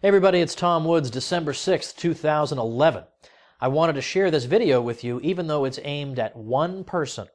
Hey everybody, it's Tom Woods, December 6th, 2011. I wanted to share this video with you even though it's aimed at one person.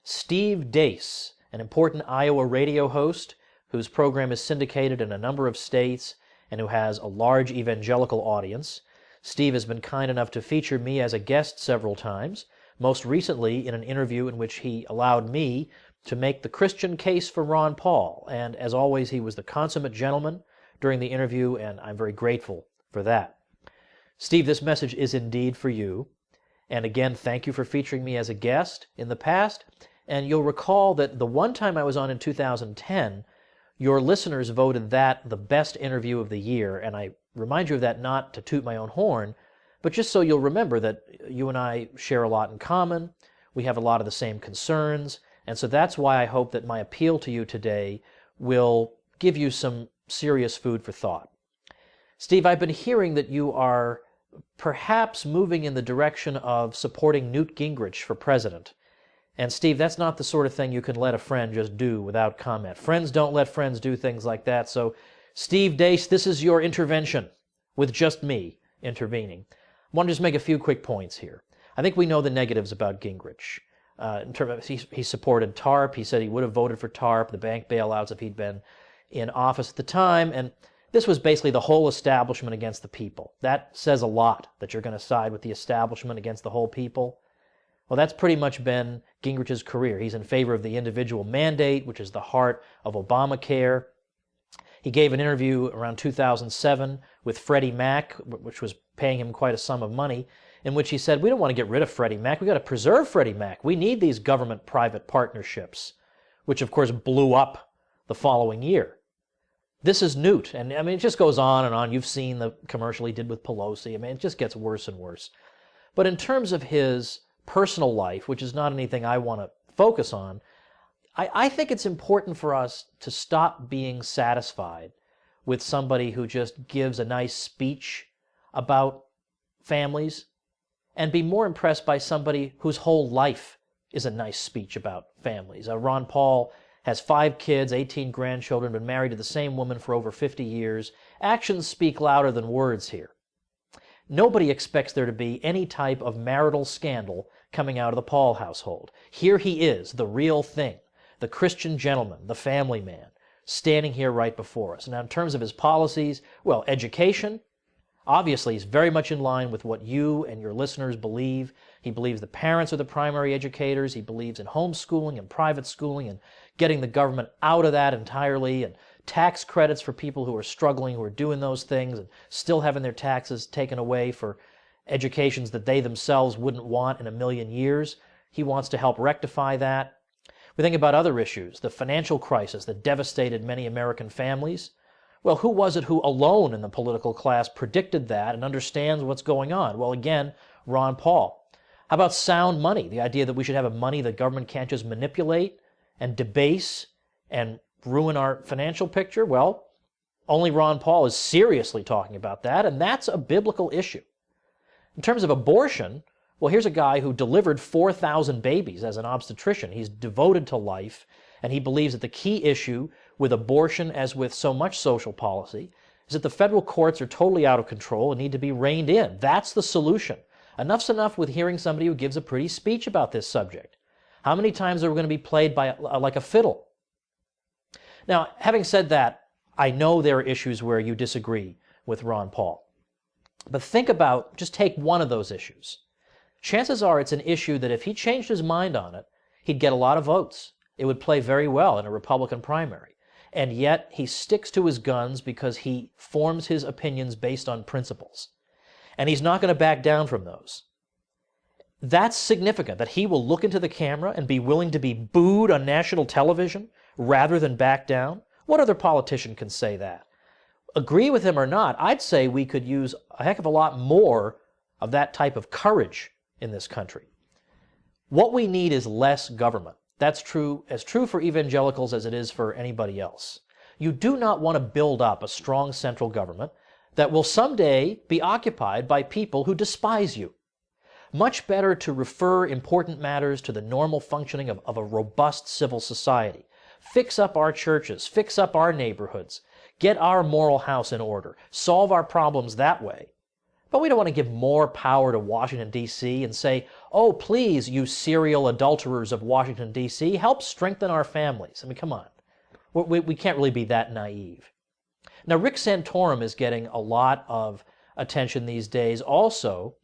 Steve Deace, an important Iowa radio host whose program is syndicated in a number of states and who has a large evangelical audience. Steve has been kind enough to feature me as a guest several times, most recently in an interview in which he allowed me to make the Christian case for Ron Paul, and as always he was the consummate gentleman during the interview, and I'm very grateful for that. Steve, this message is indeed for you. And again, thank you for featuring me as a guest in the past. And you'll recall that the one time I was on in 2010, your listeners voted that the best interview of the year. And I remind you of that not to toot my own horn, but just so you'll remember that you and I share a lot in common. We have a lot of the same concerns. And so that's why I hope that my appeal to you today will give you some serious food for thought. Steve, I've been hearing that you are perhaps moving in the direction of supporting Newt Gingrich for president. And Steve, that's not the sort of thing you can let a friend just do without comment. Friends don't let friends do things like that. So, Steve Deace, this is your intervention, with just me intervening. I want to just make a few quick points here. I think we know the negatives about Gingrich. In terms of, he supported TARP. He said he would have voted for TARP, the bank bailouts, if he'd been in office at the time, and this was basically the whole establishment against the people. That says a lot, that you're going to side with the establishment against the whole people. Well, that's pretty much been Gingrich's career. He's in favor of the individual mandate, which is the heart of Obamacare. He gave an interview around 2007 with Freddie Mac, which was paying him quite a sum of money, in which he said, we don't want to get rid of Freddie Mac, we've got to preserve Freddie Mac. We need these government-private partnerships, which of course blew up the following year. This is Newt, and I mean, it just goes on and on. You've seen the commercial he did with Pelosi. I mean, it just gets worse and worse. But in terms of his personal life, which is not anything I want to focus on, I think it's important for us to stop being satisfied with somebody who just gives a nice speech about families and be more impressed by somebody whose whole life is a nice speech about families. Ron Paul has 5 kids, 18 grandchildren, been married to the same woman for over 50 years. Actions speak louder than words here. Nobody expects there to be any type of marital scandal coming out of the Paul household. Here he is, the real thing, the Christian gentleman, the family man, standing here right before us. Now, in terms of his policies, well, education, obviously he's very much in line with what you and your listeners believe. He believes the parents are the primary educators. He believes in homeschooling and private schooling and getting the government out of that entirely, and tax credits for people who are struggling, who are doing those things and still having their taxes taken away for educations that they themselves wouldn't want in a million years. He wants to help rectify that. We think about other issues, the financial crisis that devastated many American families. Well, who was it who alone in the political class predicted that and understands what's going on? Well, again, Ron Paul. How about sound money, the idea that we should have a money that government can't just manipulate and debase and ruin our financial picture? Well, only Ron Paul is seriously talking about that, and that's a biblical issue. In terms of abortion, well, here's a guy who delivered 4,000 babies as an obstetrician. He's devoted to life, and he believes that the key issue with abortion, as with so much social policy, is that the federal courts are totally out of control and need to be reined in. That's the solution. Enough's enough with hearing somebody who gives a pretty speech about this subject. How many times are we going to be played by like a fiddle? Now, having said that, I know there are issues where you disagree with Ron Paul. But think about, just take one of those issues. Chances are it's an issue that if he changed his mind on it, he'd get a lot of votes. It would play very well in a Republican primary. And yet he sticks to his guns because he forms his opinions based on principles. And he's not going to back down from those. That's significant, that he will look into the camera and be willing to be booed on national television rather than back down. What other politician can say that? Agree with him or not, I'd say we could use a heck of a lot more of that type of courage in this country. What we need is less government. That's as true for evangelicals as it is for anybody else. You do not want to build up a strong central government that will someday be occupied by people who despise you. Much better to refer important matters to the normal functioning of a robust civil society. Fix up our churches, fix up our neighborhoods, get our moral house in order, solve our problems that way. But we don't want to give more power to Washington, D.C. and say, oh, please, you serial adulterers of Washington, D.C., help strengthen our families. I mean, come on. We can't really be that naive. Now, Rick Santorum is getting a lot of attention these days also,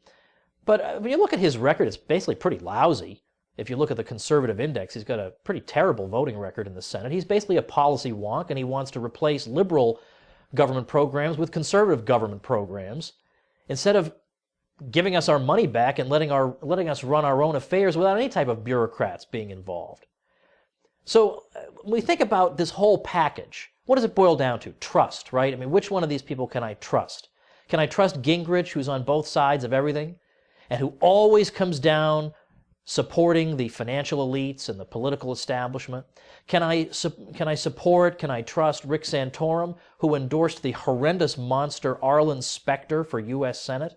but when you look at his record, it's basically pretty lousy. If you look at the conservative index, he's got a pretty terrible voting record in the Senate. He's basically a policy wonk, and he wants to replace liberal government programs with conservative government programs, instead of giving us our money back and letting us run our own affairs without any type of bureaucrats being involved. So when we think about this whole package, what does it boil down to? Trust, right? I mean, which one of these people can I trust? Can I trust Gingrich, who's on both sides of everything, and who always comes down supporting the financial elites and the political establishment? Can I trust Rick Santorum, who endorsed the horrendous monster Arlen Specter for U.S. Senate?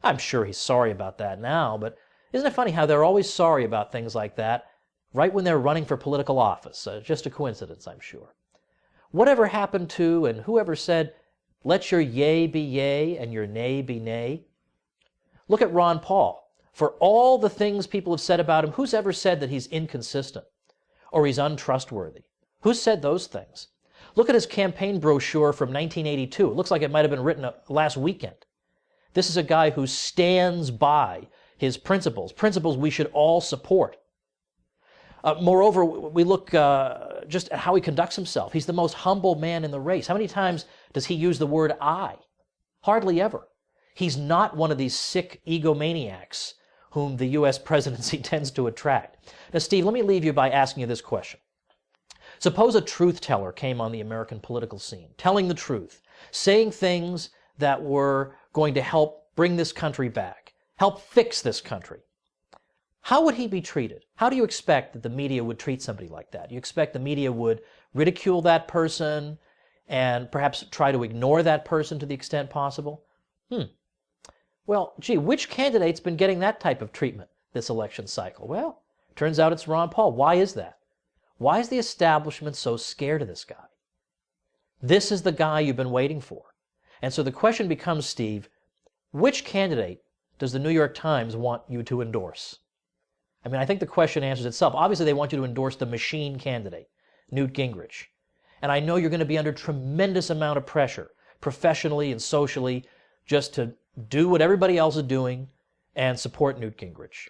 I'm sure he's sorry about that now, but isn't it funny how they're always sorry about things like that right when they're running for political office? Just a coincidence, I'm sure. Whatever happened to, and whoever said, let your yea be yea and your nay be nay? Look at Ron Paul. For all the things people have said about him, who's ever said that he's inconsistent or he's untrustworthy? Who's said those things? Look at his campaign brochure from 1982. It looks like it might have been written last weekend. This is a guy who stands by his principles we should all support. Moreover, we look just at how he conducts himself. He's the most humble man in the race. How many times does he use the word I? Hardly ever. He's not one of these sick egomaniacs whom the U.S. presidency tends to attract. Now, Steve, let me leave you by asking you this question. Suppose a truth teller came on the American political scene, telling the truth, saying things that were going to help bring this country back, help fix this country. How would he be treated? How do you expect that the media would treat somebody like that? You expect the media would ridicule that person and perhaps try to ignore that person to the extent possible? Well, gee, which candidate's been getting that type of treatment this election cycle? Well, turns out it's Ron Paul. Why is that? Why is the establishment so scared of this guy? This is the guy you've been waiting for. And so the question becomes, Steve, which candidate does the New York Times want you to endorse? I mean, I think the question answers itself. Obviously, they want you to endorse the machine candidate, Newt Gingrich. And I know you're going to be under tremendous amount of pressure, professionally and socially, just to do what everybody else is doing and support Newt Gingrich.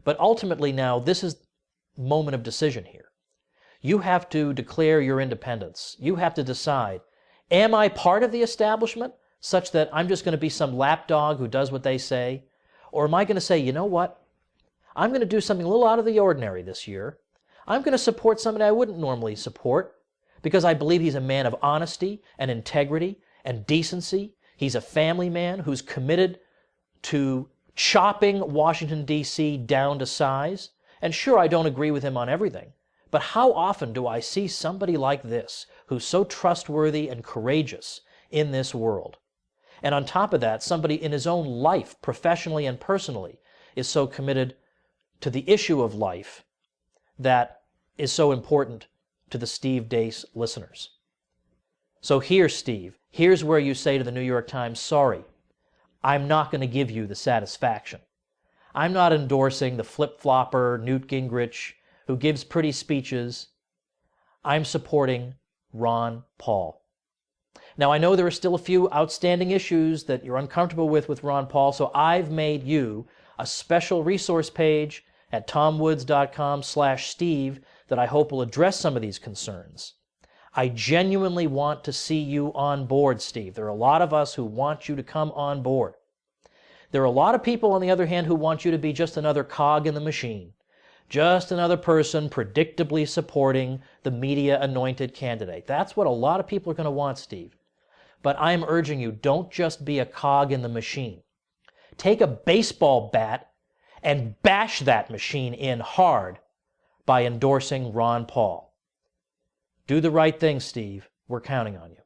But ultimately now, this is the moment of decision here. You have to declare your independence. You have to decide, am I part of the establishment such that I'm just going to be some lapdog who does what they say? Or am I going to say, you know what? I'm going to do something a little out of the ordinary this year. I'm going to support somebody I wouldn't normally support because I believe he's a man of honesty and integrity and decency. He's a family man who's committed to chopping Washington, D.C. down to size. And sure, I don't agree with him on everything, but how often do I see somebody like this who's so trustworthy and courageous in this world? And on top of that, somebody in his own life, professionally and personally, is so committed to the issue of life that is so important to the Steve Deace listeners. So here, Steve, here's where you say to the New York Times, sorry, I'm not going to give you the satisfaction. I'm not endorsing the flip-flopper Newt Gingrich who gives pretty speeches. I'm supporting Ron Paul. Now, I know there are still a few outstanding issues that you're uncomfortable with Ron Paul, so I've made you a special resource page at tomwoods.com/Steve that I hope will address some of these concerns. I genuinely want to see you on board, Steve. There are a lot of us who want you to come on board. There are a lot of people, on the other hand, who want you to be just another cog in the machine, just another person predictably supporting the media-anointed candidate. That's what a lot of people are going to want, Steve. But I'm urging you, don't just be a cog in the machine. Take a baseball bat and bash that machine in hard by endorsing Ron Paul. Do the right thing, Steve. We're counting on you.